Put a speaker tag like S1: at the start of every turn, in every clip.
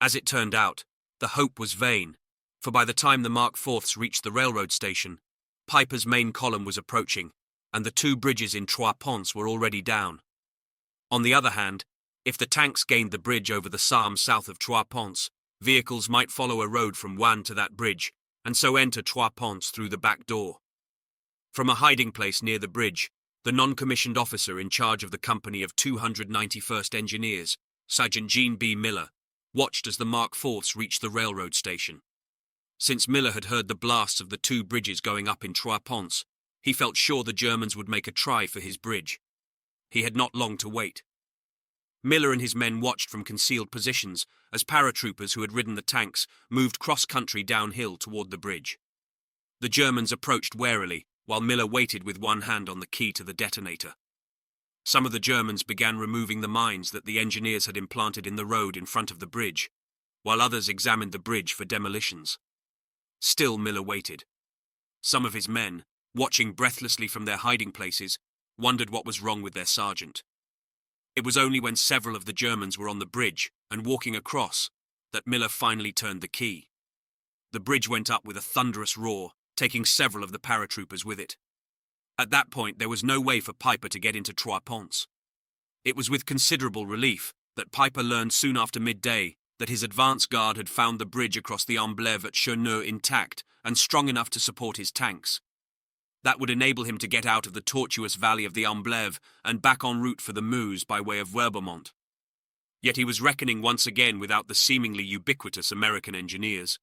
S1: As it turned out, the hope was vain, for by the time the Mark IVs reached the railroad station, Piper's main column was approaching, and the two bridges in Trois Ponts were already down. On the other hand, if the tanks gained the bridge over the Sarme south of Trois Ponts, vehicles might follow a road from Wannes to that bridge, and so enter Trois Ponts through the back door. From a hiding place near the bridge, the non-commissioned officer in charge of the company of 291st Engineers, Sergeant Jean B. Miller, watched as the Mark IVs reached the railroad station. Since Miller had heard the blasts of the two bridges going up in Trois Ponts, he felt sure the Germans would make a try for his bridge. He had not long to wait. Miller and his men watched from concealed positions as paratroopers who had ridden the tanks moved cross-country downhill toward the bridge. The Germans approached warily, while Miller waited with one hand on the key to the detonator. Some of the Germans began removing the mines that the engineers had implanted in the road in front of the bridge, while others examined the bridge for demolitions. Still Miller waited. Some of his men, watching breathlessly from their hiding places, wondered what was wrong with their sergeant. It was only when several of the Germans were on the bridge and walking across that Miller finally turned the key. The bridge went up with a thunderous roar, taking several of the paratroopers with it. At that point, there was no way for Piper to get into Trois Ponts. It was with considerable relief that Piper learned soon after midday that his advance guard had found the bridge across the Amblève at Cherneux intact and strong enough to support his tanks. That would enable him to get out of the tortuous valley of the Amblève and back en route for the Meuse by way of Werbemont. Yet he was reckoning once again without the seemingly ubiquitous American engineers.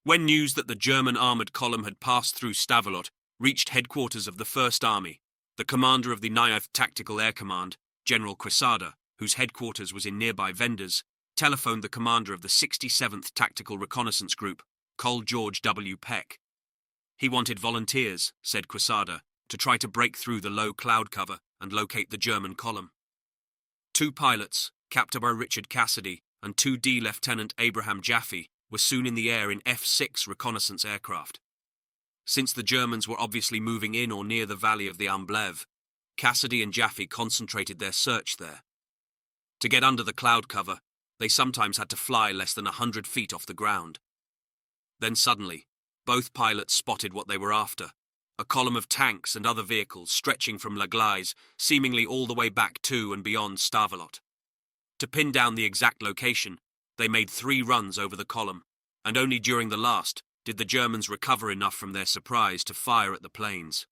S1: When news that the German armoured column had passed through Stavelot reached headquarters of the First Army, the commander of the 9th Tactical Air Command, General Quesada, whose headquarters was in nearby Vendors, telephoned the commander of the 67th Tactical Reconnaissance Group, Col George W. Peck. He wanted volunteers, said Quesada, to try to break through the low cloud cover and locate the German column. Two pilots, Captain Richard Cassidy and 2D Lieutenant Abraham Jaffe, were soon in the air in F-6 reconnaissance aircraft. Since the Germans were obviously moving in or near the valley of the Amblève, Cassidy and Jaffe concentrated their search there. To get under the cloud cover, they sometimes had to fly less than 100 feet off the ground. Then suddenly, both pilots spotted what they were after, a column of tanks and other vehicles stretching from La Glaise, seemingly all the way back to and beyond Stavelot. To pin down the exact location, they made 3 runs over the column, and only during the last did the Germans recover enough from their surprise to fire at the planes.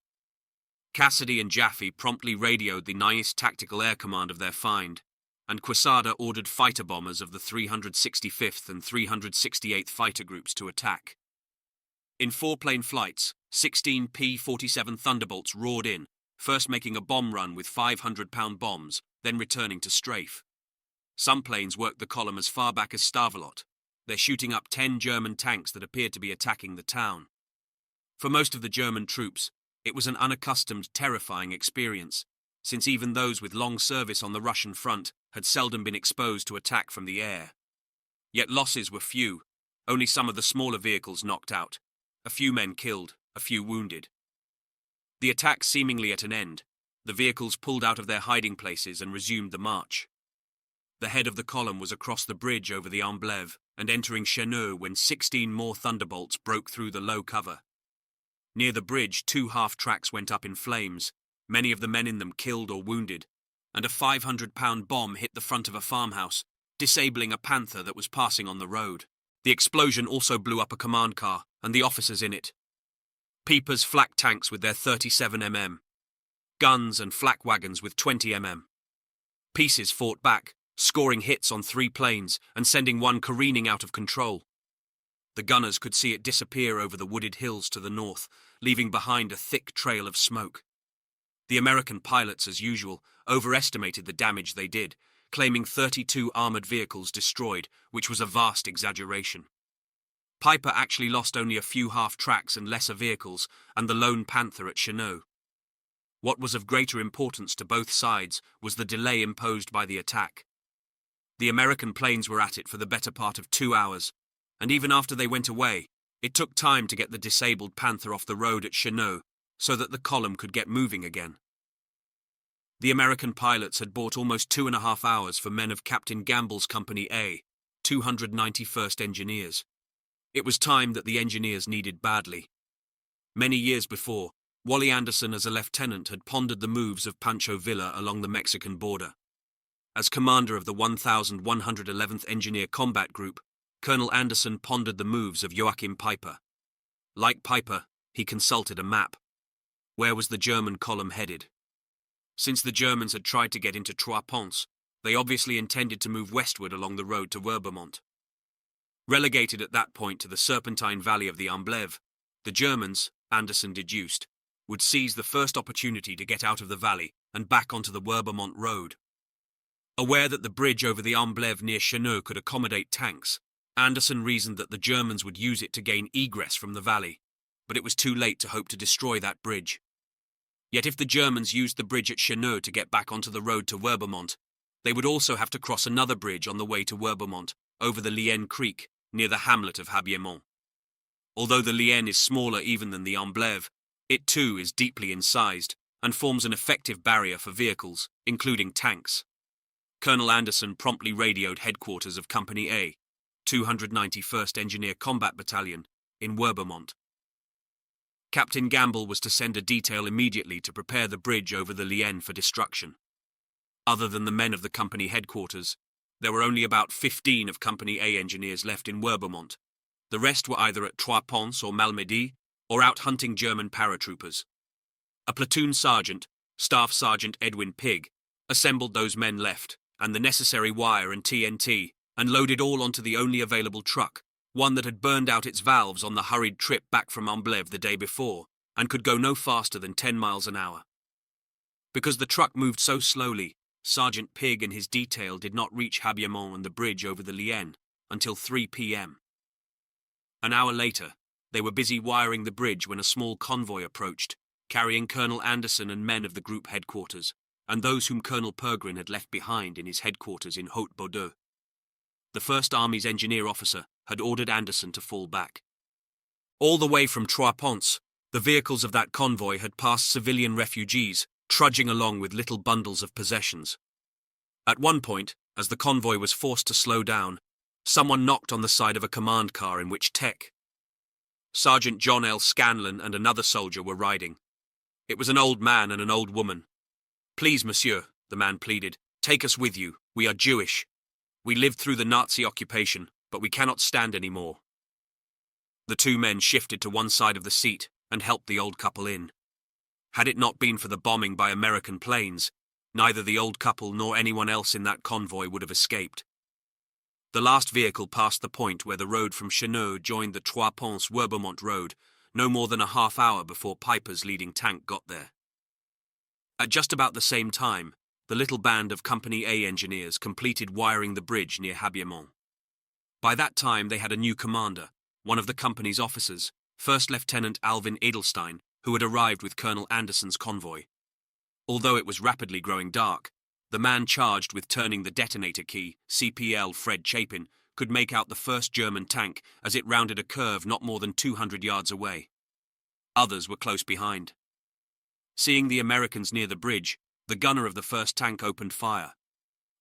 S1: Cassidy and Jaffe promptly radioed the 9th Tactical Air Command of their find, and Quesada ordered fighter bombers of the 365th and 368th Fighter Groups to attack. In 4-plane flights, 16 P-47 Thunderbolts roared in, first making a bomb run with 500-pound bombs, then returning to strafe. Some planes worked the column as far back as Stavelot. They're shooting up 10 German tanks that appeared to be attacking the town. For most of the German troops, it was an unaccustomed, terrifying experience, since even those with long service on the Russian front had seldom been exposed to attack from the air. Yet losses were few, only some of the smaller vehicles knocked out, a few men killed, a few wounded. The attack seemingly at an end, the vehicles pulled out of their hiding places and resumed the march. The head of the column was across the bridge over the Amblève and entering Cherneux when 16 more Thunderbolts broke through the low cover. Near the bridge, 2 half-tracks went up in flames, many of the men in them killed or wounded, and a 500-pound bomb hit the front of a farmhouse, disabling a Panther that was passing on the road. The explosion also blew up a command car and the officers in it. Pieper's flak tanks with their 37 mm. Guns and flak wagons with 20 mm. Pieces fought back, scoring hits on 3 planes and sending one careening out of control. The gunners could see it disappear over the wooded hills to the north, leaving behind a thick trail of smoke. The American pilots, as usual, overestimated the damage they did, claiming 32 armoured vehicles destroyed, which was a vast exaggeration. Piper actually lost only a few half-tracks and lesser vehicles, and the lone Panther at Cherneux. What was of greater importance to both sides was the delay imposed by the attack. The American planes were at it for the better part of 2 hours, and even after they went away, it took time to get the disabled Panther off the road at Cherneux so that the column could get moving again. The American pilots had bought almost 2.5 hours for men of Captain Gamble's Company A 291st Engineers. It was time that the engineers needed badly. Many years before, Wally Anderson as a lieutenant had pondered the moves of Pancho Villa along the Mexican border. As commander of the 1111th Engineer Combat Group, Colonel Anderson pondered the moves of Joachim Peiper. Like Peiper, he consulted a map. Where was the German column headed? Since the Germans had tried to get into Trois Ponts, they obviously intended to move westward along the road to Werbemont. Relegated at that point to the serpentine valley of the Amblève, the Germans, Anderson deduced, would seize the first opportunity to get out of the valley and back onto the Werbemont road. Aware that the bridge over the Amblève near Cheneux could accommodate tanks, Anderson reasoned that the Germans would use it to gain egress from the valley, but it was too late to hope to destroy that bridge. Yet if the Germans used the bridge at Cheneux to get back onto the road to Werbemont, they would also have to cross another bridge on the way to Werbemont over the Lienne Creek near the hamlet of Habiemont. Although the Lienne is smaller even than the Amblève, it too is deeply incised and forms an effective barrier for vehicles, including tanks. Colonel Anderson promptly radioed headquarters of Company A, 291st Engineer Combat Battalion, in Werbemont. Captain Gamble was to send a detail immediately to prepare the bridge over the Lienne for destruction. Other than the men of the company headquarters, there were only about 15 of Company A engineers left in Werbemont. The rest were either at Trois Ponts or Malmedy, or out hunting German paratroopers. A platoon sergeant, Staff Sergeant Edwin Pigg, assembled those men left, and the necessary wire and TNT, and loaded all onto the only available truck, one that had burned out its valves on the hurried trip back from Amblève the day before, and could go no faster than 10 miles an hour. Because the truck moved so slowly, Sergeant Pigg and his detail did not reach Habiemont and the bridge over the Lienne until 3 p.m. An hour later, they were busy wiring the bridge when a small convoy approached, carrying Colonel Anderson and men of the group headquarters, and those whom Colonel Pergrin had left behind in his headquarters in Haute-Bordeaux. The First Army's engineer officer had ordered Anderson to fall back. All the way from Trois Ponts, the vehicles of that convoy had passed civilian refugees, trudging along with little bundles of possessions. At one point, as the convoy was forced to slow down, someone knocked on the side of a command car in which Sergeant John L. Scanlon and another soldier were riding. It was an old man and an old woman. "Please, monsieur," the man pleaded, "take us with you. We are Jewish. We lived through the Nazi occupation, but we cannot stand any more." The two men shifted to one side of the seat and helped the old couple in. Had it not been for the bombing by American planes, neither the old couple nor anyone else in that convoy would have escaped. The last vehicle passed the point where the road from Cheneux joined the Trois Ponts Werbemont road no more than a half hour before Peiper's leading tank got there. At just about the same time, the little band of Company A engineers completed wiring the bridge near Habiemont. By that time they had a new commander, one of the company's officers, First Lieutenant Alvin Edelstein, who had arrived with Colonel Anderson's convoy. Although it was rapidly growing dark, the man charged with turning the detonator key, CPL Fred Chapin, could make out the first German tank as it rounded a curve not more than 200 yards away. Others were close behind. Seeing the Americans near the bridge, the gunner of the first tank opened fire.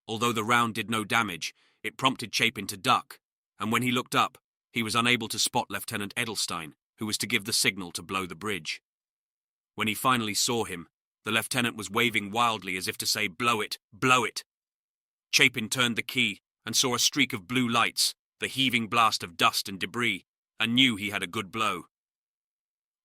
S1: Although the round did no damage, it prompted Chapin to duck, and when he looked up, he was unable to spot Lieutenant Edelstein, who was to give the signal to blow the bridge. When he finally saw him, the lieutenant was waving wildly as if to say, "Blow it, blow it." Chapin turned the key and saw a streak of blue lights, the heaving blast of dust and debris, and knew he had a good blow.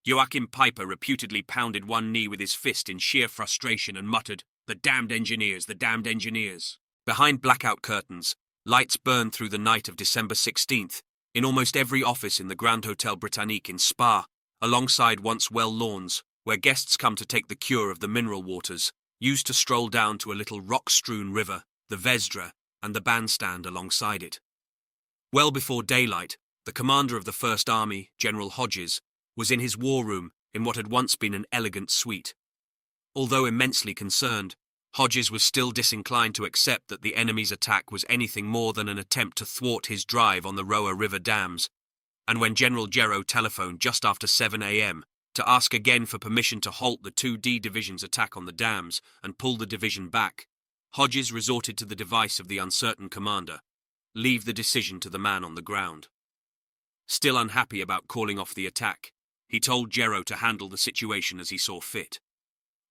S1: Joachim Peiper reputedly pounded one knee with his fist in sheer frustration and muttered, "The damned engineers, the damned engineers." Behind blackout curtains, lights burned through the night of December 16th, in almost every office in the Grand Hotel Britannique in Spa, alongside once well lawns, where guests come to take the cure of the mineral waters, used to stroll down to a little rock-strewn river, the Vesdre, and the bandstand alongside it. Well before daylight, the commander of the First Army, General Hodges, was in his war room in what had once been an elegant suite. Although immensely concerned, Hodges was still disinclined to accept that the enemy's attack was anything more than an attempt to thwart his drive on the Roa River dams, and when General Gero telephoned just after 7 a.m., to ask again for permission to halt the 2D Division's attack on the dams and pull the division back, Hodges resorted to the device of the uncertain commander. leave the decision to the man on the ground. Still unhappy about calling off the attack, he told Gero to handle the situation as he saw fit.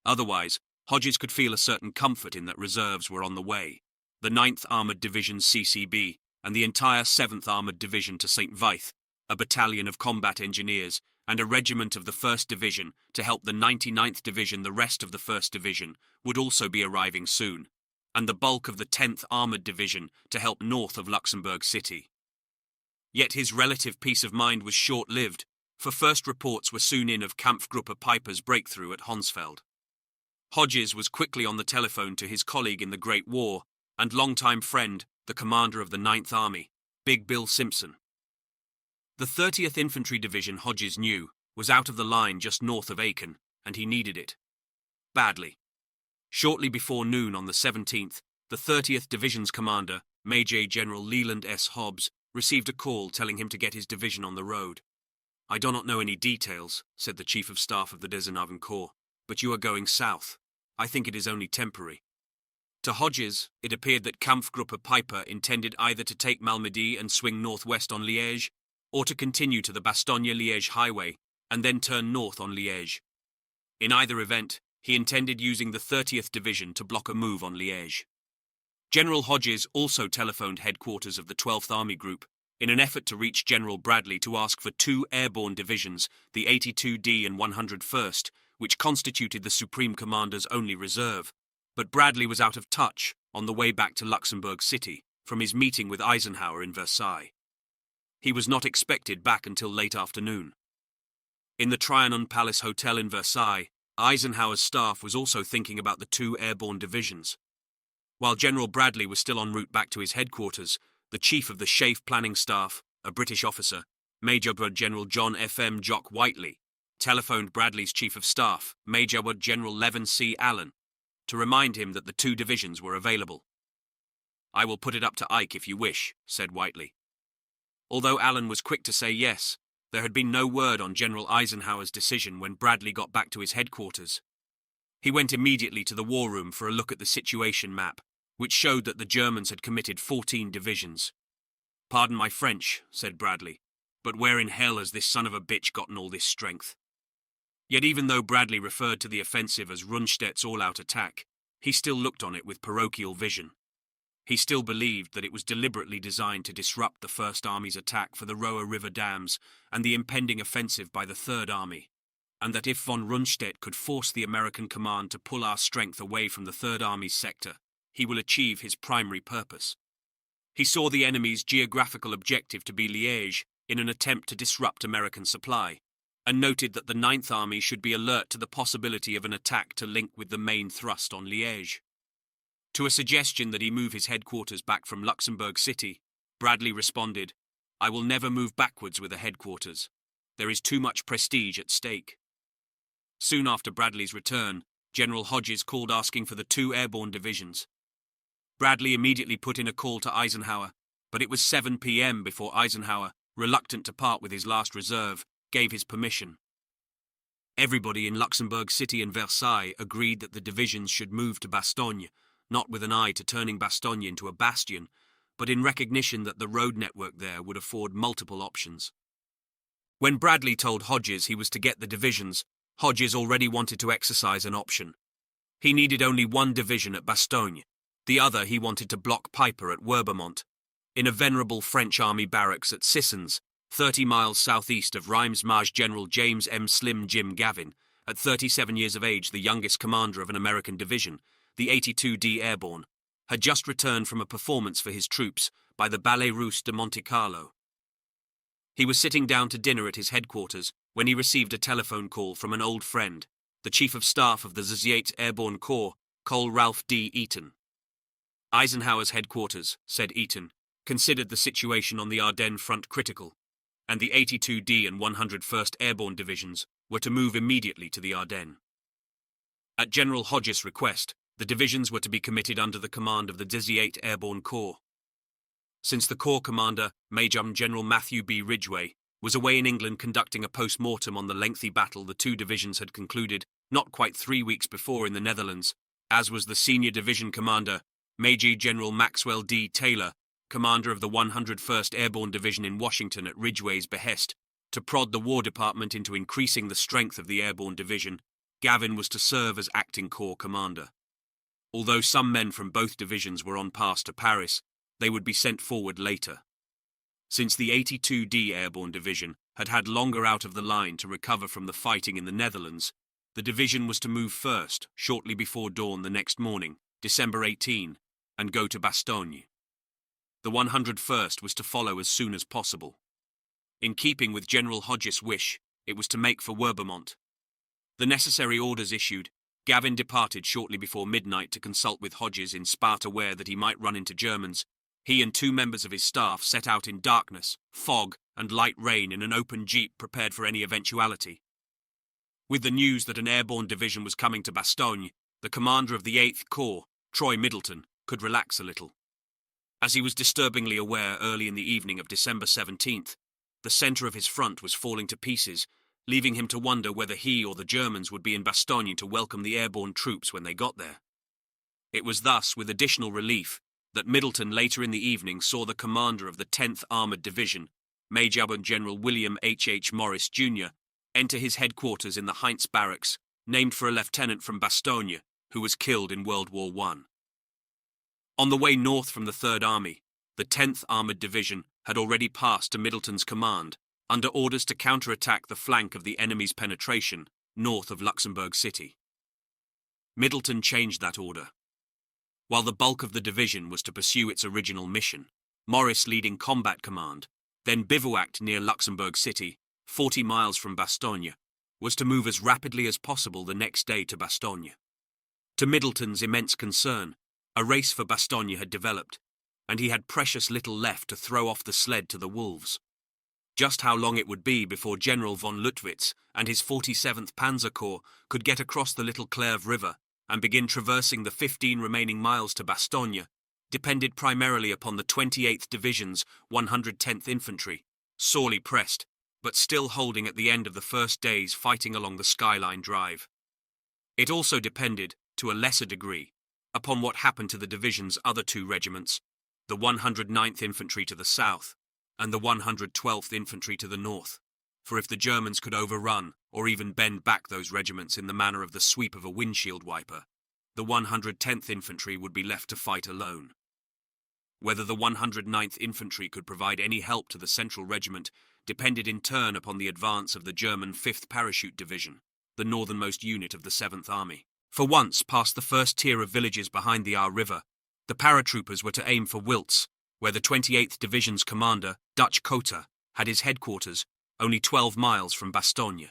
S1: Otherwise, Hodges could feel a certain comfort in that reserves were on the way, the 9th Armoured Division CCB and the entire 7th Armoured Division to St. Vyth, a battalion of combat engineers, and a regiment of the 1st Division to help the 99th Division. The rest of the 1st Division would also be arriving soon, and the bulk of the 10th Armoured Division to help north of Luxembourg City. Yet his relative peace of mind was short-lived, for first reports were soon in of Kampfgruppe Piper's breakthrough at Honsfeld. Hodges was quickly on the telephone to his colleague in the Great War and longtime friend, the commander of the 9th Army, Big Bill Simpson. The 30th Infantry Division, Hodges knew, was out of the line just north of Aachen, and he needed it badly. Shortly before noon on the 17th, the 30th Division's commander, Major General Leland S. Hobbs, received a call telling him to get his division on the road. "I do not know any details," said the Chief of Staff of the 19th Corps, "but you are going south. I think it is only temporary." To Hodges, it appeared that Kampfgruppe Piper intended either to take Malmedy and swing northwest on Liège, or to continue to the Bastogne-Liège highway and then turn north on Liège. In either event, he intended using the 30th Division to block a move on Liège. General Hodges also telephoned headquarters of the 12th Army Group in an effort to reach General Bradley to ask for 2 airborne divisions, the 82D and 101st, which constituted the Supreme Commander's only reserve. But Bradley was out of touch on the way back to Luxembourg City from his meeting with Eisenhower in Versailles. He was not expected back until late afternoon. In the Trianon Palace Hotel in Versailles, Eisenhower's staff was also thinking about the 2 airborne divisions. While General Bradley was still en route back to his headquarters, the chief of the SHAEF planning staff, a British officer, Major General John F.M. Jock Whiteley, telephoned Bradley's chief of staff, Major General Levin C. Allen, to remind him that the 2 divisions were available. "I will put it up to Ike if you wish," said Whiteley. Although Allen was quick to say yes, there had been no word on General Eisenhower's decision when Bradley got back to his headquarters. He went immediately to the war room for a look at the situation map, which showed that the Germans had committed 14 divisions. "Pardon my French," said Bradley, "but where in hell has this son of a bitch gotten all this strength?" Yet even though Bradley referred to the offensive as Rundstedt's all-out attack, he still looked on it with parochial vision. He still believed that it was deliberately designed to disrupt the First Army's attack for the Roer River dams and the impending offensive by the Third Army, and that if von Rundstedt could force the American command to pull our strength away from the Third Army's sector, he will achieve his primary purpose. He saw the enemy's geographical objective to be Liège in an attempt to disrupt American supply, and noted that the 9th Army should be alert to the possibility of an attack to link with the main thrust on Liège. To a suggestion that he move his headquarters back from Luxembourg City, Bradley responded, "I will never move backwards with a headquarters. There is too much prestige at stake." Soon after Bradley's return, General Hodges called asking for the 2 airborne divisions. Bradley immediately put in a call to Eisenhower, but it was 7 p.m. before Eisenhower, reluctant to part with his last reserve, gave his permission. Everybody in Luxembourg City and Versailles agreed that the divisions should move to Bastogne, not with an eye to turning Bastogne into a bastion, but in recognition that the road network there would afford multiple options. When Bradley told Hodges he was to get the divisions, Hodges already wanted to exercise an option. He needed only 1 division at Bastogne. The other he wanted to block Piper at Werbermont, in a venerable French army barracks at Sissons, 30 miles southeast of Reims. Maj General James M. Slim Jim Gavin, at 37 years of age the youngest commander of an American division, the 82D Airborne, had just returned from a performance for his troops by the Ballet Russe de Monte Carlo. He was sitting down to dinner at his headquarters when he received a telephone call from an old friend, the Chief of Staff of the 8th Airborne Corps, Col Ralph D. Eaton. Eisenhower's headquarters, said Eaton, considered the situation on the Ardennes front critical, and the 82D and 101st Airborne Divisions were to move immediately to the Ardennes. At General Hodges' request, the divisions were to be committed under the command of the 8th Airborne Corps. Since the Corps commander, Major General Matthew B. Ridgway, was away in England conducting a post-mortem on the lengthy battle the 2 divisions had concluded not quite 3 weeks before in the Netherlands, as was the senior division commander, Major General Maxwell D. Taylor, commander of the 101st Airborne Division in Washington at Ridgway's behest, to prod the War Department into increasing the strength of the Airborne Division, Gavin was to serve as acting corps commander. Although some men from both divisions were on pass to Paris, they would be sent forward later. Since the 82d Airborne Division had had longer out of the line to recover from the fighting in the Netherlands, the division was to move first, shortly before dawn the next morning, December 18, and go to Bastogne. The 101st was to follow as soon as possible. In keeping with General Hodges' wish, it was to make for Werbemont. The necessary orders issued, Gavin departed shortly before midnight to consult with Hodges in Sparta, aware that he might run into Germans. He and 2 members of his staff set out in darkness, fog, and light rain in an open jeep prepared for any eventuality. With the news that an airborne division was coming to Bastogne, the commander of the 8th Corps, Troy Middleton, could relax a little. As he was disturbingly aware early in the evening of December 17th, the centre of his front was falling to pieces, leaving him to wonder whether he or the Germans would be in Bastogne to welcome the airborne troops when they got there. It was thus, with additional relief, that Middleton later in the evening saw the commander of the 10th Armoured Division, Major General William H. Morris, Jr., enter his headquarters in the Heinz Barracks, named for a lieutenant from Bastogne, who was killed in World War I. On the way north from the 3rd Army, the 10th Armoured Division had already passed to Middleton's command, under orders to counterattack the flank of the enemy's penetration north of Luxembourg City. Middleton changed that order. While the bulk of the division was to pursue its original mission, Morris, leading combat command, then bivouacked near Luxembourg City, 40 miles from Bastogne, was to move as rapidly as possible the next day to Bastogne. To Middleton's immense concern, a race for Bastogne had developed, and he had precious little left to throw off the sled to the wolves. Just how long it would be before General von Luttwitz and his 47th Panzer Corps could get across the little Clervaux River and begin traversing the 15 remaining miles to Bastogne depended primarily upon the 28th Division's 110th Infantry, sorely pressed, but still holding at the end of the first day's fighting along the Skyline Drive. It also depended, to a lesser degree, upon what happened to the division's other 2 regiments, the 109th Infantry to the south and the 112th Infantry to the north, for if the Germans could overrun or even bend back those regiments in the manner of the sweep of a windshield wiper, the 110th Infantry would be left to fight alone. Whether the 109th Infantry could provide any help to the Central Regiment depended in turn upon the advance of the German 5th Parachute Division, the northernmost unit of the 7th Army. For once past the first tier of villages behind the Our River, the paratroopers were to aim for Wiltz, where the 28th Division's commander, Dutch Cotter, had his headquarters, only 12 miles from Bastogne.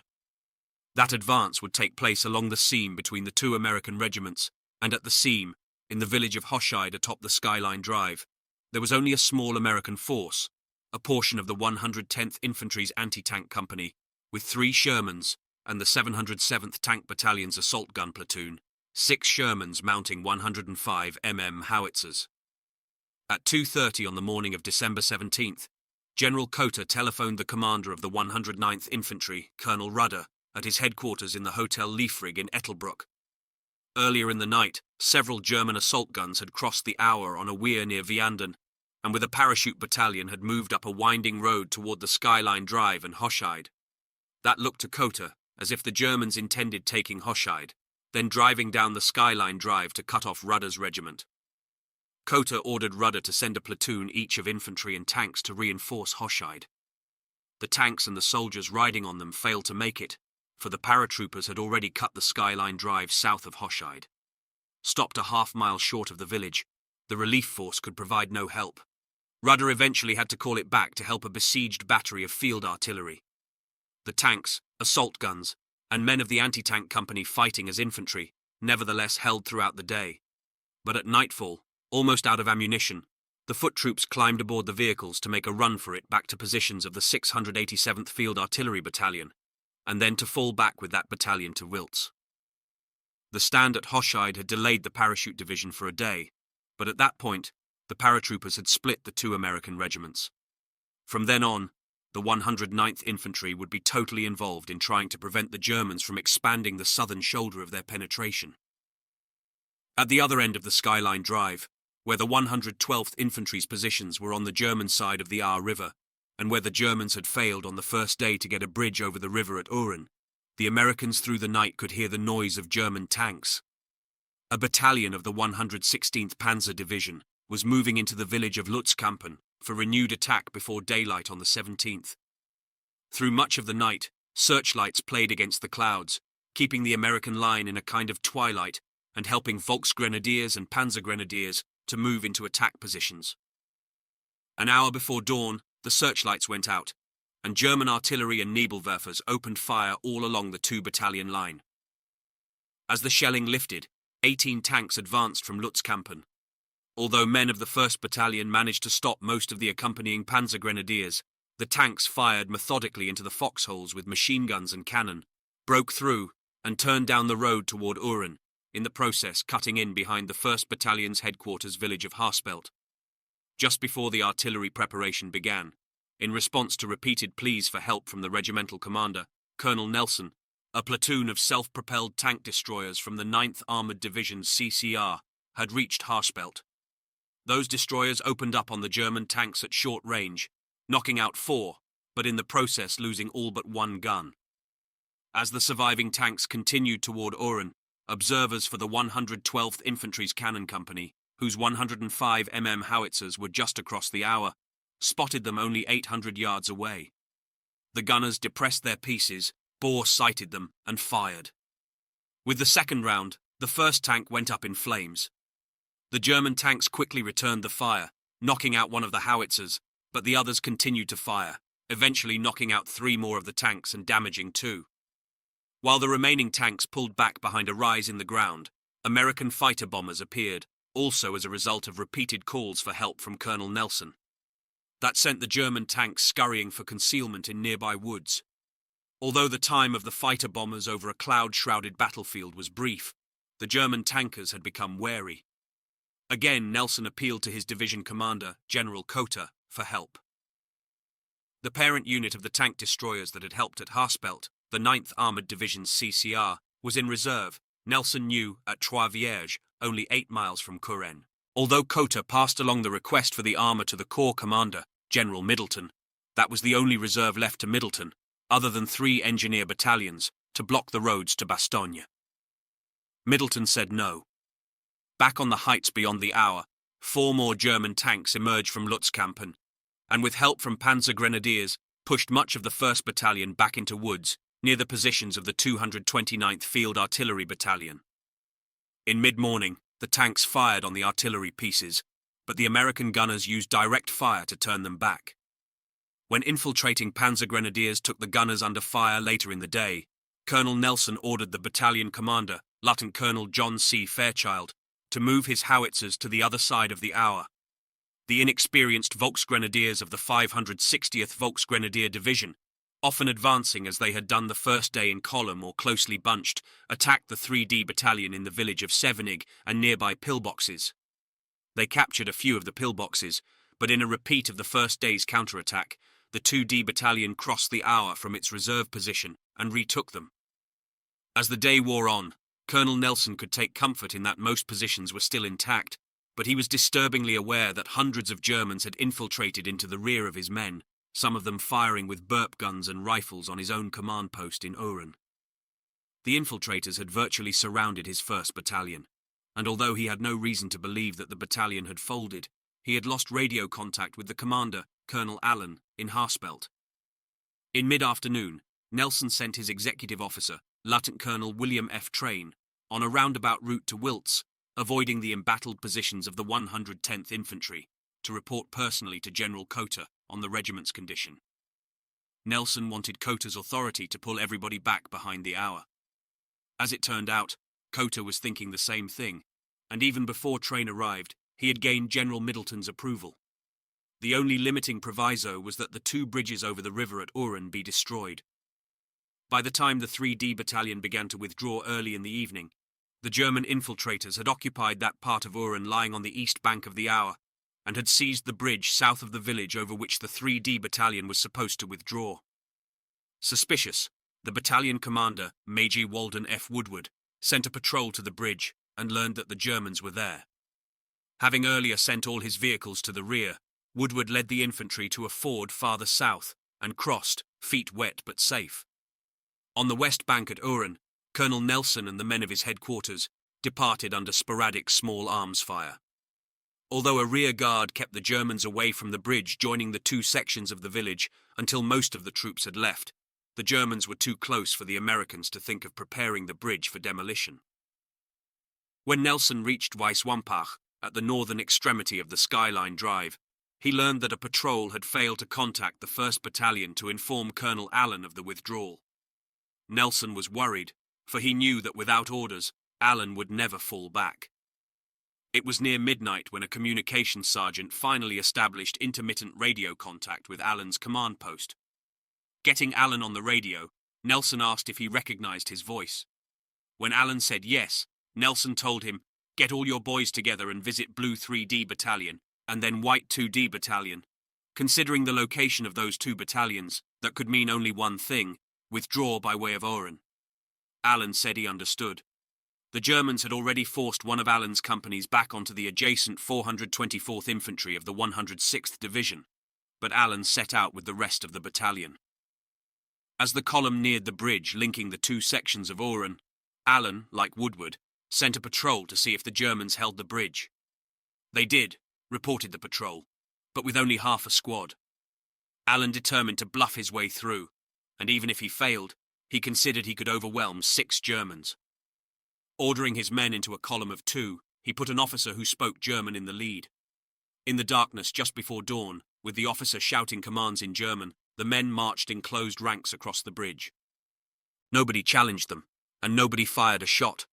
S1: That advance would take place along the seam between the 2 American regiments, and at the seam, in the village of Hochschied atop the Skyline Drive, there was only a small American force, a portion of the 110th Infantry's anti-tank company, with 3 Shermans and the 707th Tank Battalion's assault gun platoon, 6 Shermans mounting 105 mm howitzers. At 2:30 on the morning of December 17th, General Cotter telephoned the commander of the 109th Infantry, Colonel Rudder, at his headquarters in the Hotel Liefrig in Ettelbruck. Earlier in the night, several German assault guns had crossed the Our on a weir near Vianden, and with a parachute battalion had moved up a winding road toward the Skyline Drive and Hochschied. That looked to Cotter as if the Germans intended taking Hochschied, then driving down the Skyline Drive to cut off Rudder's regiment. Cotter ordered Rudder to send a platoon each of infantry and tanks to reinforce Hochschied. The tanks and the soldiers riding on them failed to make it, for the paratroopers had already cut the Skyline Drive south of Hochschied. Stopped a half-mile short of the village, the relief force could provide no help. Rudder eventually had to call it back to help a besieged battery of field artillery. The tanks, assault guns, and men of the anti-tank company fighting as infantry nevertheless held throughout the day. But at nightfall, almost out of ammunition, the foot troops climbed aboard the vehicles to make a run for it back to positions of the 687th Field Artillery Battalion, and then to fall back with that battalion to Wiltz. The stand at Hochschied had delayed the parachute division for a day, but at that point, the paratroopers had split the 2 American regiments. From then on, the 109th Infantry would be totally involved in trying to prevent the Germans from expanding the southern shoulder of their penetration. At the other end of the Skyline Drive, where the 112th Infantry's positions were on the German side of the Aar River, and where the Germans had failed on the first day to get a bridge over the river at Uren, the Americans through the night could hear the noise of German tanks. A battalion of the 116th Panzer Division was moving into the village of Lutzkampen for renewed attack before daylight on the 17th. Through much of the night, searchlights played against the clouds, keeping the American line in a kind of twilight and helping Volksgrenadiers and Panzergrenadiers to move into attack positions. An hour before dawn, the searchlights went out, and German artillery and Nebelwerfers opened fire all along the two-battalion line. As the shelling lifted, 18 tanks advanced from Lutzkampen. Although men of the 1st Battalion managed to stop most of the accompanying Panzergrenadiers, the tanks fired methodically into the foxholes with machine guns and cannon, broke through, and turned down the road toward Uren, in the process cutting in behind the 1st Battalion's headquarters village of Harspelt. Just before the artillery preparation began, in response to repeated pleas for help from the regimental commander, Colonel Nelson, a platoon of self-propelled tank destroyers from the 9th Armoured Division's CCR had reached Harspelt. Those destroyers opened up on the German tanks at short range, knocking out 4, but in the process losing all but 1 gun. As the surviving tanks continued toward Uren, observers for the 112th Infantry's Cannon Company, whose 105 mm howitzers were just across the Aue, spotted them only 800 yards away. The gunners depressed their pieces, bore sighted them, and fired. With the second round, the first tank went up in flames. The German tanks quickly returned the fire, knocking out one of the howitzers, but the others continued to fire, eventually knocking out 3 more of the tanks and damaging 2. While the remaining tanks pulled back behind a rise in the ground, American fighter bombers appeared, also as a result of repeated calls for help from Colonel Nelson. That sent the German tanks scurrying for concealment in nearby woods. Although the time of the fighter bombers over a cloud-shrouded battlefield was brief, the German tankers had become wary. Again, Nelson appealed to his division commander, General Cotter, for help. The parent unit of the tank destroyers that had helped at Harspelt, the 9th Armoured Division's CCR, was in reserve, Nelson knew, at Trois Vierges, only 8 miles from Curen. Although Cotter passed along the request for the armour to the Corps commander, General Middleton, that was the only reserve left to Middleton, other than 3 engineer battalions, to block the roads to Bastogne. Middleton said no. Back on the heights beyond the Aue, 4 more German tanks emerged from Lutzkampen, and with help from Panzergrenadiers, pushed much of the 1st Battalion back into woods, near the positions of the 229th Field Artillery Battalion. In mid-morning, the tanks fired on the artillery pieces, but the American gunners used direct fire to turn them back. When infiltrating Panzergrenadiers took the gunners under fire later in the day, Colonel Nelson ordered the battalion commander, Lieutenant Colonel John C. Fairchild, to move his howitzers to the other side of the Aue. The inexperienced Volksgrenadiers of the 560th Volksgrenadier Division, often advancing as they had done the first day in column or closely bunched, attacked the 3D battalion in the village of Sevenig and nearby pillboxes. They captured a few of the pillboxes, but in a repeat of the first day's counterattack, the 2D battalion crossed the Aue from its reserve position and retook them. As the day wore on, Colonel Nelson could take comfort in that most positions were still intact, but he was disturbingly aware that hundreds of Germans had infiltrated into the rear of his men, some of them firing with burp guns and rifles on his own command post in Uren. The infiltrators had virtually surrounded his 1st Battalion, and although he had no reason to believe that the battalion had folded, he had lost radio contact with the commander, Colonel Allen, in Harspelt. In mid-afternoon, Nelson sent his executive officer, Lieutenant Colonel William F. Train, on a roundabout route to Wiltz, avoiding the embattled positions of the 110th Infantry, to report personally to General Cotter on the regiment's condition. Nelson wanted Cotter's authority to pull everybody back behind the Aue. As it turned out, Cotter was thinking the same thing, and even before Train arrived, he had gained General Middleton's approval. The only limiting proviso was that the 2 bridges over the river at Uren be destroyed. By the time the 3D battalion began to withdraw early in the evening, the German infiltrators had occupied that part of Uren lying on the east bank of the Aue, and had seized the bridge south of the village over which the 3D battalion was supposed to withdraw. Suspicious, the battalion commander, Major Walden F. Woodward, sent a patrol to the bridge and learned that the Germans were there. Having earlier sent all his vehicles to the rear, Woodward led the infantry to a ford farther south and crossed, feet wet but safe. On the west bank at Uren, Colonel Nelson and the men of his headquarters departed under sporadic small arms fire. Although a rear guard kept the Germans away from the bridge joining the two sections of the village until most of the troops had left, the Germans were too close for the Americans to think of preparing the bridge for demolition. When Nelson reached Weiswampach, at the northern extremity of the Skyline Drive, he learned that a patrol had failed to contact the 1st Battalion to inform Colonel Allen of the withdrawal. Nelson was worried, for he knew that without orders, Allen would never fall back. It was near midnight when a communications sergeant finally established intermittent radio contact with Allen's command post. Getting Allen on the radio, Nelson asked if he recognized his voice. When Allen said yes, Nelson told him, "Get all your boys together and visit Blue 3D Battalion, and then White 2D Battalion." Considering the location of those two battalions, that could mean only one thing: withdraw by way of Oren. Allen said he understood. The Germans had already forced one of Allen's companies back onto the adjacent 424th Infantry of the 106th Division, but Allen set out with the rest of the battalion. As the column neared the bridge linking the two sections of Oren, Allen, like Woodward, sent a patrol to see if the Germans held the bridge. They did, reported the patrol, but with only half a squad. Allen determined to bluff his way through, and even if he failed, he considered he could overwhelm 6 Germans. Ordering his men into a column of 2, he put an officer who spoke German in the lead. In the darkness just before dawn, with the officer shouting commands in German, the men marched in closed ranks across the bridge. Nobody challenged them, and nobody fired a shot.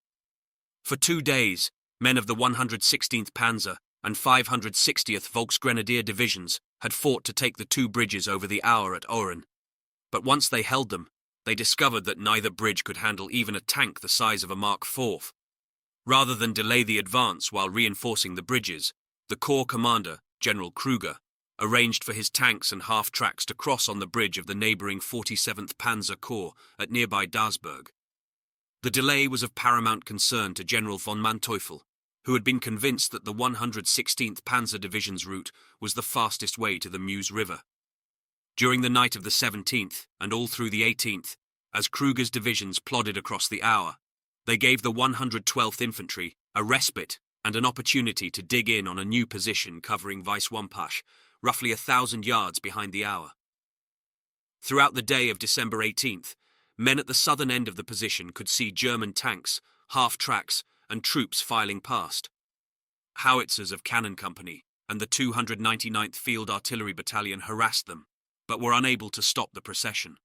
S1: For 2 days, men of the 116th Panzer and 560th Volksgrenadier Divisions had fought to take the 2 bridges over the Our at Oren. But once they held them, they discovered that neither bridge could handle even a tank the size of a Mark IV. Rather than delay the advance while reinforcing the bridges, the Corps commander, General Kruger, arranged for his tanks and half-tracks to cross on the bridge of the neighboring 47th Panzer Corps at nearby Darsberg. The delay was of paramount concern to General von Manteuffel, who had been convinced that the 116th Panzer Division's route was the fastest way to the Meuse River. During the night of the 17th and all through the 18th, as Kruger's divisions plodded across the Our, they gave the 112th Infantry a respite and an opportunity to dig in on a new position covering Weiswampach, roughly 1,000 yards behind the Our. Throughout the day of December 18th, men at the southern end of the position could see German tanks, half-tracks, and troops filing past. Howitzers of Cannon Company and the 299th Field Artillery Battalion harassed them, but were unable to stop the procession.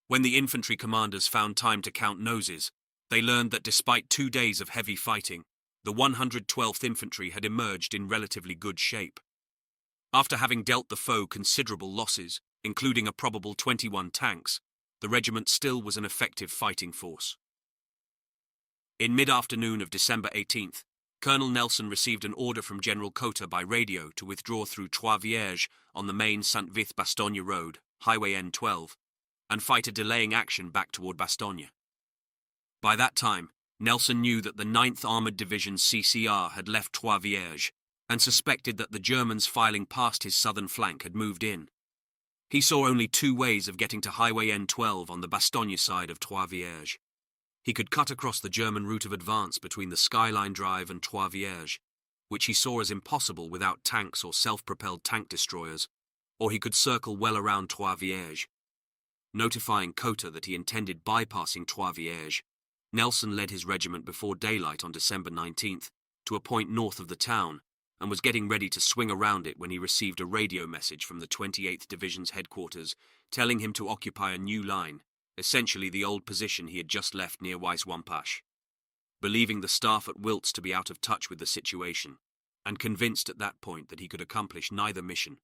S1: When the infantry commanders found time to count noses, they learned that despite 2 days of heavy fighting, the 112th Infantry had emerged in relatively good shape. After having dealt the foe considerable losses, including a probable 21 tanks, the regiment still was an effective fighting force. In mid-afternoon of December 18th, Colonel Nelson received an order from General Cotta by radio to withdraw through Trois-Vierges on the main Saint-Vith-Bastogne road, Highway N12, and fight a delaying action back toward Bastogne. By that time, Nelson knew that the 9th Armoured Division's CCR had left Trois-Vierges and suspected that the Germans filing past his southern flank had moved in. He saw only 2 ways of getting to Highway N12 on the Bastogne side of Trois-Vierges. He could cut across the German route of advance between the Skyline Drive and Trois-Vierges, which he saw as impossible without tanks or self-propelled tank destroyers, or he could circle well around Trois-Vierges. Notifying Cotta that he intended bypassing Trois-Vierges, Nelson led his regiment before daylight on December 19th to a point north of the town and was getting ready to swing around it when he received a radio message from the 28th Division's headquarters telling him to occupy a new line, essentially the old position he had just left near Weiswampach. Believing the staff at Wiltz to be out of touch with the situation, and convinced at that point that he could accomplish neither mission,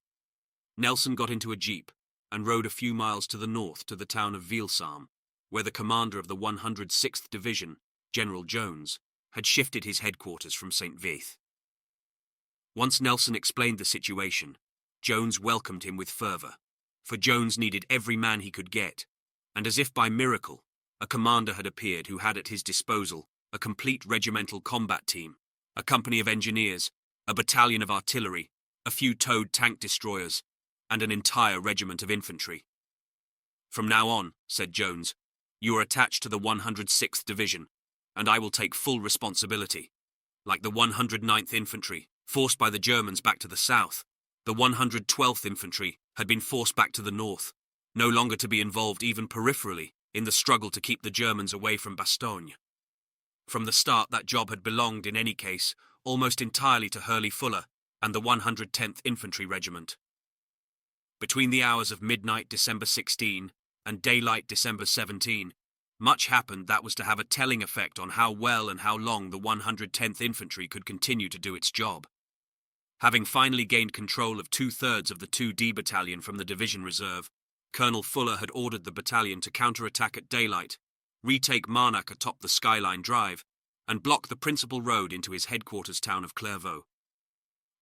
S1: Nelson got into a jeep and rode a few miles to the north to the town of Vielsalm, where the commander of the 106th Division, General Jones, had shifted his headquarters from St. Vith. Once Nelson explained the situation, Jones welcomed him with fervour, for Jones needed every man he could get, and as if by miracle, a commander had appeared who had at his disposal a complete regimental combat team, a company of engineers, a battalion of artillery, a few towed tank destroyers, and an entire regiment of infantry. "From now on," said Jones, "you are attached to the 106th Division, and I will take full responsibility. Like the 109th Infantry, forced by the Germans back to the south, the 112th Infantry had been forced back to the north, no longer to be involved even peripherally in the struggle to keep the Germans away from Bastogne. From the start, that job had belonged, in any case, almost entirely to Hurley Fuller and the 110th Infantry Regiment. Between the hours of midnight December 16 and daylight December 17, much happened that was to have a telling effect on how well and how long the 110th Infantry could continue to do its job. Having finally gained control of 2/3 of the 2D Battalion from the Division Reserve, Colonel Fuller had ordered the battalion to counterattack at daylight, retake Marnac atop the Skyline Drive, and block the principal road into his headquarters town of Clervaux.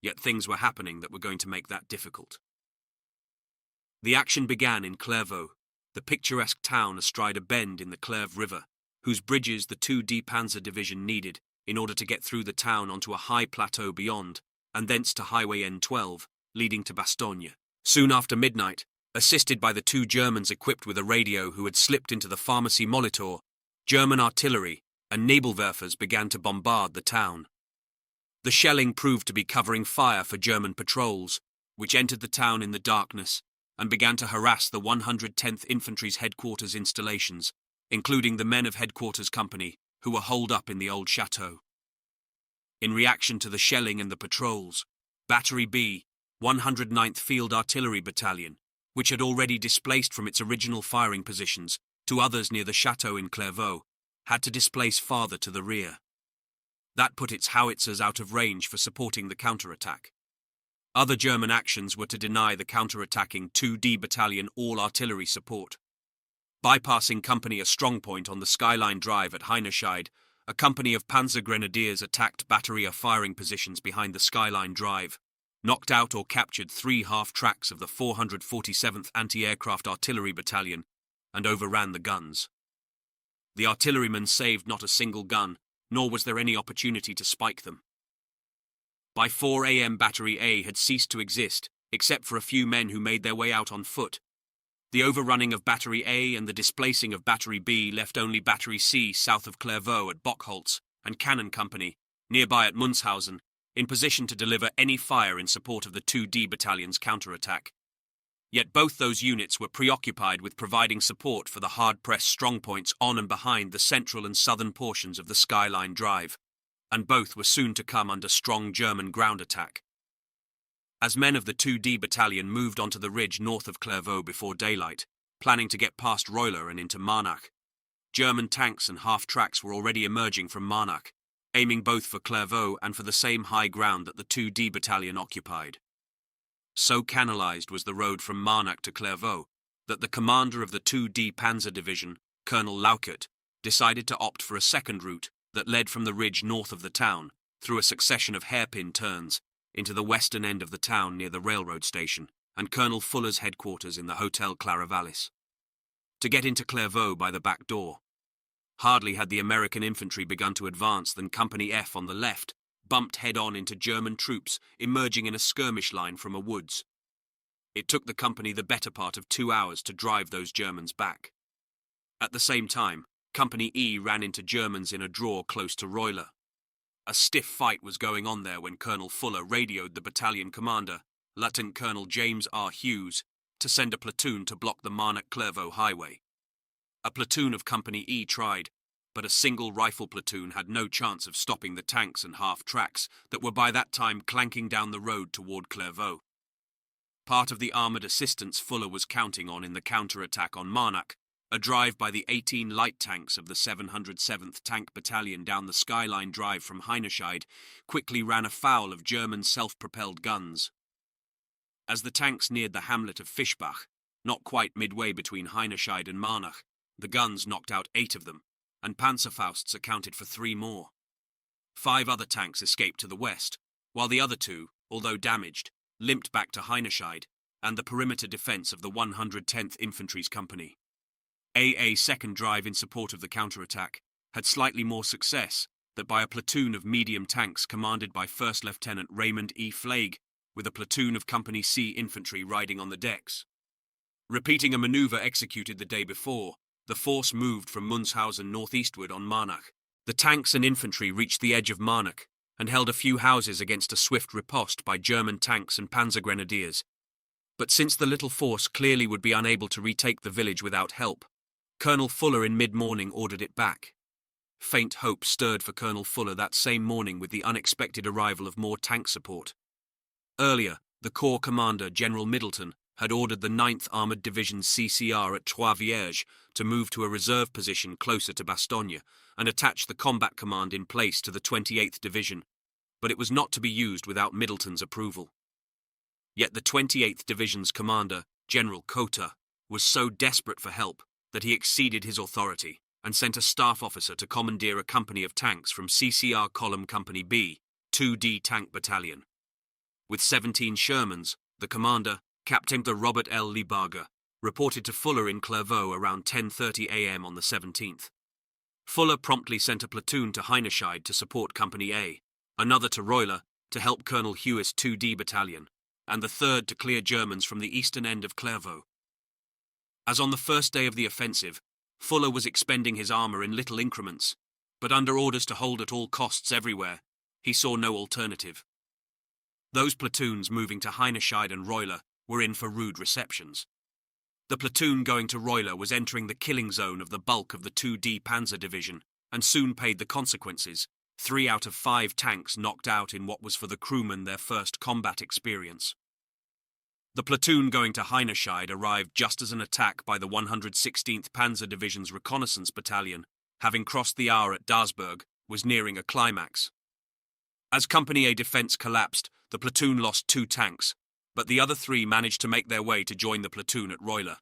S1: Yet things were happening that were going to make that difficult. The action began in Clervaux, the picturesque town astride a bend in the Clervaux River, whose bridges the 2D Panzer Division needed in order to get through the town onto a high plateau beyond, and thence to Highway N12, leading to Bastogne. Soon after midnight, assisted by the 2 Germans equipped with a radio who had slipped into the Pharmacy Molitor, German artillery and Nebelwerfers began to bombard the town. The shelling proved to be covering fire for German patrols, which entered the town in the darkness and began to harass the 110th Infantry's headquarters installations, including the men of Headquarters Company, who were holed up in the old chateau. In reaction to the shelling and the patrols, Battery B, 109th Field Artillery Battalion, which had already displaced from its original firing positions to others near the chateau in Clervaux, had to displace farther to the rear. That put its howitzers out of range for supporting the counterattack. Other German actions were to deny the counterattacking 2D Battalion all artillery support. Bypassing Company a strongpoint on the Skyline Drive at Heinescheid, a company of Panzer Grenadiers attacked Battery A firing positions behind the Skyline Drive, knocked out or captured 3 half-tracks of the 447th Anti-Aircraft Artillery Battalion, and overran the guns. The artillerymen saved not a single gun, nor was there any opportunity to spike them. By 4 a.m. Battery A had ceased to exist, except for a few men who made their way out on foot. The overrunning of Battery A and the displacing of Battery B left only Battery C south of Clervaux at Bockholtz and Cannon Company, nearby at Munshausen, in position to deliver any fire in support of the 2D Battalion's counterattack. Yet both those units were preoccupied with providing support for the hard-pressed strongpoints on and behind the central and southern portions of the Skyline Drive, and both were soon to come under strong German ground attack. As men of the 2D Battalion moved onto the ridge north of Clervaux before daylight, planning to get past Roiler and into Marnac, German tanks and half-tracks were already emerging from Marnac, aiming both for Clervaux and for the same high ground that the 2D Battalion occupied. So canalized was the road from Marnac to Clervaux that the commander of the 2D Panzer Division, Colonel Laukert, decided to opt for a second route that led from the ridge north of the town, through a succession of hairpin turns, into the western end of the town near the railroad station and Colonel Fuller's headquarters in the Hotel Claravallis. To get into Clervaux by the back door. Hardly had the American infantry begun to advance than Company F on the left bumped head-on into German troops emerging in a skirmish line from a woods. It took the company the better part of 2 hours to drive those Germans back. At the same time, Company E ran into Germans in a draw close to Roiler. A stiff fight was going on there when Colonel Fuller radioed the battalion commander, Lieutenant Colonel James R. Hughes, to send a platoon to block the Marnac-Clervaux highway. A platoon of Company E tried, but a single rifle platoon had no chance of stopping the tanks and half-tracks that were by that time clanking down the road toward Clervaux. Part of the armoured assistance Fuller was counting on in the counter-attack on Marnac, a drive by the 18 light tanks of the 707th Tank Battalion down the Skyline Drive from Heinescheid, quickly ran afoul of German self-propelled guns. As the tanks neared the hamlet of Fischbach, not quite midway between Heinescheid and Marnach, the guns knocked out 8 of them, and Panzerfausts accounted for 3 more. 5 other tanks escaped to the west, while the other 2, although damaged, limped back to Heinescheid and the perimeter defence of the 110th Infantry's Company. AA second drive in support of the counterattack had slightly more success, that by a platoon of medium tanks commanded by First Lieutenant Raymond E. Flagg, with a platoon of Company C infantry riding on the decks. Repeating a maneuver executed the day before, the force moved from Munshausen northeastward on Marnach. The tanks and infantry reached the edge of Marnach and held a few houses against a swift riposte by German tanks and panzer grenadiers. But since the little force clearly would be unable to retake the village without help, Colonel Fuller in mid-morning ordered it back. Faint hope stirred for Colonel Fuller that same morning with the unexpected arrival of more tank support. Earlier, the Corps commander, General Middleton, had ordered the 9th Armoured Division's CCR at Trois Vierges to move to a reserve position closer to Bastogne and attach the combat command in place to the 28th Division, but it was not to be used without Middleton's approval. Yet the 28th Division's commander, General Cotta, was so desperate for help that he exceeded his authority and sent a staff officer to commandeer a company of tanks from CCR Column Company B, 2D Tank Battalion. With 17 Shermans, the commander, Captain Robert L. Liebarger, reported to Fuller in Clervaux around 10:30 a.m. on the 17th. Fuller promptly sent a platoon to Heinescheid to support Company A, another to Roiler to help Colonel Hewitt's 2D Battalion, and the third to clear Germans from the eastern end of Clervaux. As on the first day of the offensive, Fuller was expending his armour in little increments, but under orders to hold at all costs everywhere, he saw no alternative. Those platoons moving to Heinescheid and Roiler were in for rude receptions. The platoon going to Roiler was entering the killing zone of the bulk of the 2D Panzer Division and soon paid the consequences, 3 out of 5 tanks knocked out in what was for the crewmen their first combat experience. The platoon going to Heinescheid arrived just as an attack by the 116th Panzer Division's reconnaissance battalion, having crossed the Aar at Dasburg, was nearing a climax. As Company A defence collapsed, the platoon lost 2 tanks, but the other 3 managed to make their way to join the platoon at Roiler.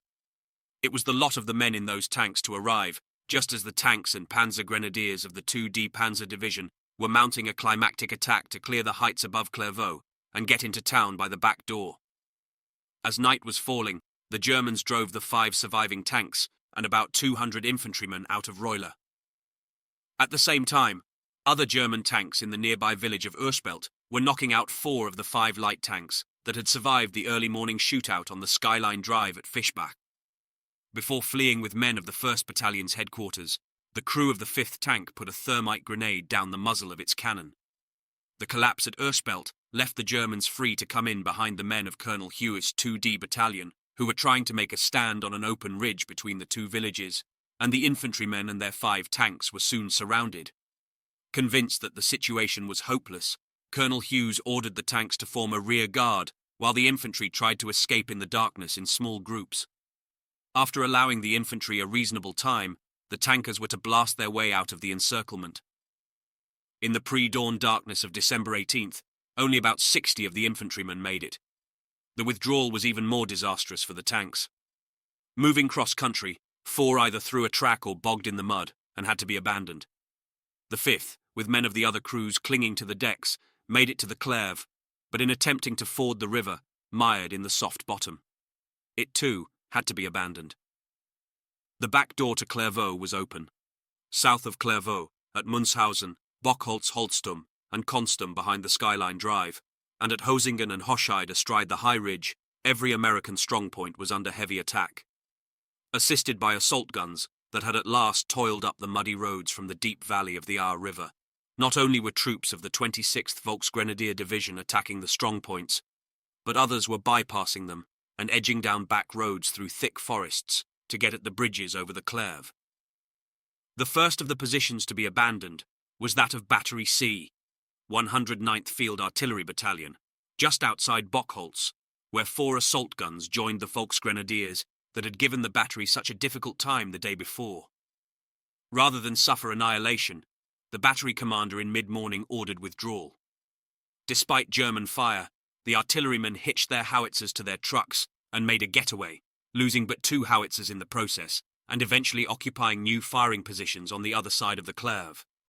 S1: It was the lot of the men in those tanks to arrive, just as the tanks and panzer grenadiers of the 2D Panzer Division were mounting a climactic attack to clear the heights above Clervaux and get into town by the back door. As night was falling, the Germans drove the 5 surviving tanks and about 200 infantrymen out of Roiler. At the same time, other German tanks in the nearby village of Urspelt were knocking out 4 of the 5 light tanks that had survived the early morning shootout on the Skyline Drive at Fischbach. Before fleeing with men of the 1st Battalion's headquarters, the crew of the 5th tank put a thermite grenade down the muzzle of its cannon. The collapse at Urspelt left the Germans free to come in behind the men of Colonel Hewitt's 2D Battalion, who were trying to make a stand on an open ridge between the 2 villages, and the infantrymen and their 5 tanks were soon surrounded. Convinced that the situation was hopeless, Colonel Hughes ordered the tanks to form a rear guard, while the infantry tried to escape in the darkness in small groups. After allowing the infantry a reasonable time, the tankers were to blast their way out of the encirclement. In the pre-dawn darkness of December 18th, only about 60 of the infantrymen made it. The withdrawal was even more disastrous for the tanks. Moving cross-country, 4 either threw a track or bogged in the mud and had to be abandoned. The 5th, with men of the other crews clinging to the decks, made it to the Clervaux, but in attempting to ford the river, mired in the soft bottom. It, too, had to be abandoned. The back door to Clervaux was open. South of Clervaux, at Munshausen, Bockholz-Holstum, and Constum behind the Skyline Drive, and at Hosingen and Hoscheid astride the high ridge, every American strongpoint was under heavy attack. Assisted by assault guns that had at last toiled up the muddy roads from the deep valley of the Aar River, not only were troops of the 26th Volksgrenadier Division attacking the strongpoints, but others were bypassing them and edging down back roads through thick forests to get at the bridges over the Clervaux. The first of the positions to be abandoned was that of Battery C, 109th Field Artillery Battalion, just outside Bockholz, where 4 assault guns joined the Volksgrenadiers that had given the battery such a difficult time the day before. Rather than suffer annihilation, the battery commander in mid-morning ordered withdrawal. Despite German fire, the artillerymen hitched their howitzers to their trucks and made a getaway, losing but 2 howitzers in the process, and eventually occupying new firing positions on the other side of the Clervaux.